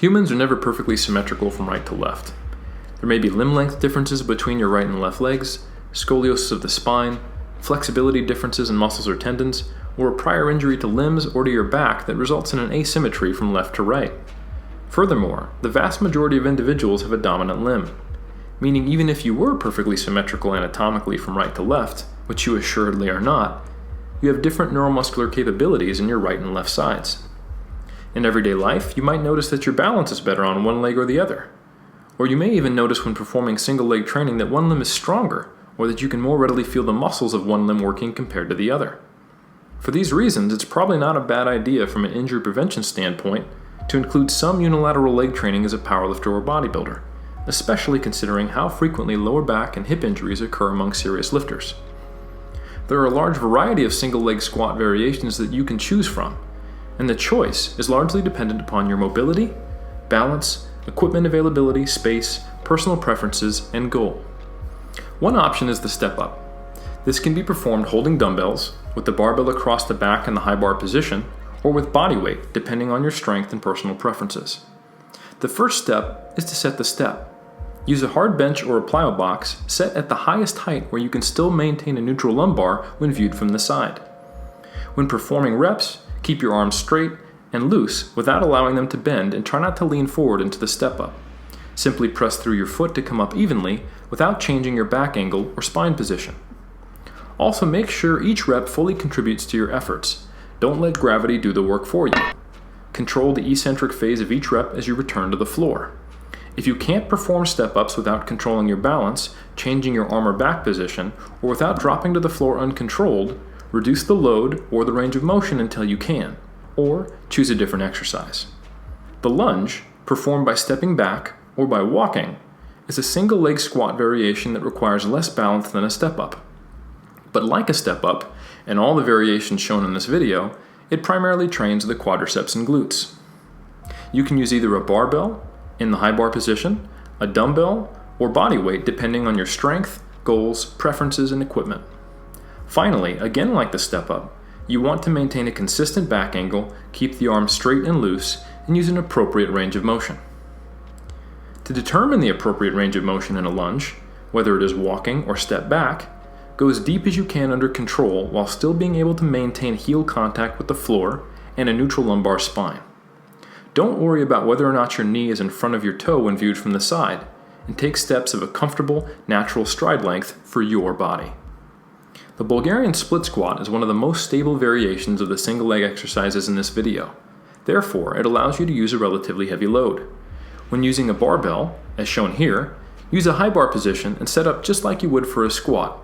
Humans are never perfectly symmetrical from right to left. There may be limb length differences between your right and left legs, scoliosis of the spine, flexibility differences in muscles or tendons, or a prior injury to limbs or to your back that results in an asymmetry from left to right. Furthermore, the vast majority of individuals have a dominant limb, meaning even if you were perfectly symmetrical anatomically from right to left, which you assuredly are not, you have different neuromuscular capabilities in your right and left sides. In everyday life, you might notice that your balance is better on one leg or the other. Or you may even notice when performing single leg training that one limb is stronger, or that you can more readily feel the muscles of one limb working compared to the other. For these reasons, it's probably not a bad idea from an injury prevention standpoint to include some unilateral leg training as a powerlifter or bodybuilder, especially considering how frequently lower back and hip injuries occur among serious lifters. There are a large variety of single leg squat variations that you can choose from, and the choice is largely dependent upon your mobility, balance, equipment availability, space, personal preferences, and goal. One option is the step up. This can be performed holding dumbbells, with the barbell across the back in the high bar position, or with body weight, depending on your strength and personal preferences. The first step is to set the step. Use a hard bench or a plyo box set at the highest height where you can still maintain a neutral lumbar when viewed from the side. When performing reps, keep your arms straight and loose without allowing them to bend, and try not to lean forward into the step up. Simply press through your foot to come up evenly without changing your back angle or spine position. Also, make sure each rep fully contributes to your efforts. Don't let gravity do the work for you. Control the eccentric phase of each rep as you return to the floor. If you can't perform step-ups without controlling your balance, changing your arm or back position, or without dropping to the floor uncontrolled, reduce the load or the range of motion until you can, or choose a different exercise. The lunge, performed by stepping back or by walking, is a single leg squat variation that requires less balance than a step-up. But like a step-up, and all the variations shown in this video, it primarily trains the quadriceps and glutes. You can use either a barbell in the high bar position, a dumbbell, or body weight depending on your strength, goals, preferences, and equipment. Finally, again like the step up, you want to maintain a consistent back angle, keep the arms straight and loose, and use an appropriate range of motion. To determine the appropriate range of motion in a lunge, whether it is walking or step back, go as deep as you can under control while still being able to maintain heel contact with the floor and a neutral lumbar spine. Don't worry about whether or not your knee is in front of your toe when viewed from the side, and take steps of a comfortable, natural stride length for your body. The Bulgarian split squat is one of the most stable variations of the single leg exercises in this video. Therefore, it allows you to use a relatively heavy load. When using a barbell, as shown here, use a high bar position and set up just like you would for a squat,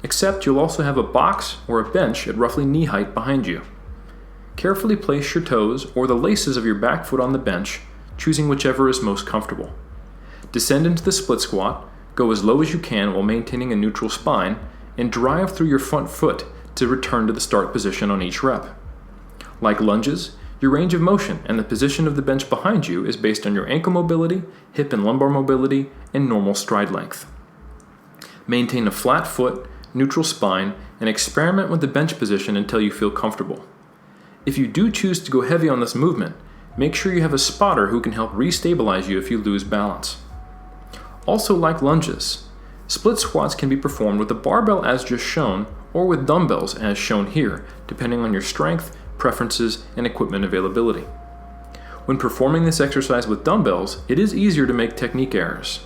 except you'll also have a box or a bench at roughly knee height behind you. Carefully place your toes or the laces of your back foot on the bench, choosing whichever is most comfortable. Descend into the split squat, go as low as you can while maintaining a neutral spine, and drive through your front foot to return to the start position on each rep. Like lunges, your range of motion and the position of the bench behind you is based on your ankle mobility, hip and lumbar mobility, and normal stride length. Maintain a flat foot, neutral spine, and experiment with the bench position until you feel comfortable. If you do choose to go heavy on this movement, make sure you have a spotter who can help re-stabilize you if you lose balance. Also, like lunges, split squats can be performed with a barbell as just shown, or with dumbbells as shown here, depending on your strength, preferences, and equipment availability. When performing this exercise with dumbbells, it is easier to make technique errors.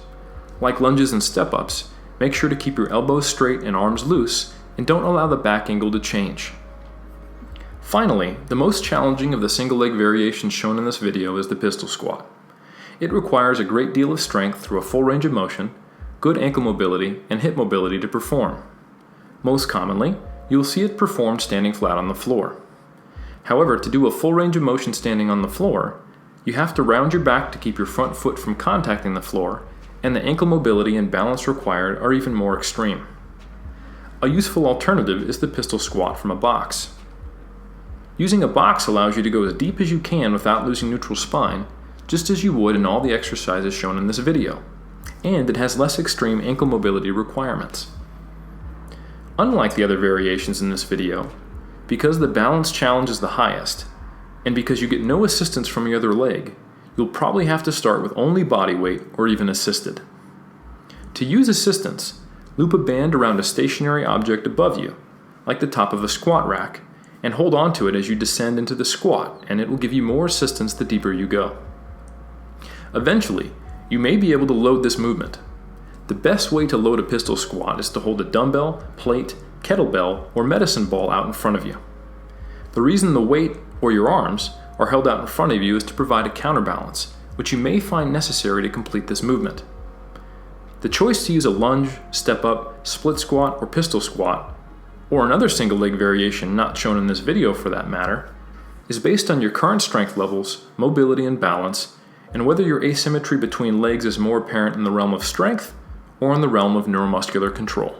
Like lunges and step-ups, make sure to keep your elbows straight and arms loose, and don't allow the back angle to change. Finally, the most challenging of the single leg variations shown in this video is the pistol squat. It requires a great deal of strength through a full range of motion, good ankle mobility, and hip mobility to perform. Most commonly, you'll see it performed standing flat on the floor. However, to do a full range of motion standing on the floor, you have to round your back to keep your front foot from contacting the floor, and the ankle mobility and balance required are even more extreme. A useful alternative is the pistol squat from a box. Using a box allows you to go as deep as you can without losing neutral spine, just as you would in all the exercises shown in this video, and it has less extreme ankle mobility requirements. Unlike the other variations in this video, because the balance challenge is the highest, and because you get no assistance from your other leg, you'll probably have to start with only body weight or even assisted. To use assistance, loop a band around a stationary object above you, like the top of a squat rack, and hold onto it as you descend into the squat, and it will give you more assistance the deeper you go. Eventually, you may be able to load this movement. The best way to load a pistol squat is to hold a dumbbell, plate, kettlebell, or medicine ball out in front of you. The reason the weight, or your arms, are held out in front of you is to provide a counterbalance, which you may find necessary to complete this movement. The choice to use a lunge, step up, split squat, or pistol squat, or another single leg variation not shown in this video for that matter, is based on your current strength levels, mobility and balance, and whether your asymmetry between legs is more apparent in the realm of strength or in the realm of neuromuscular control.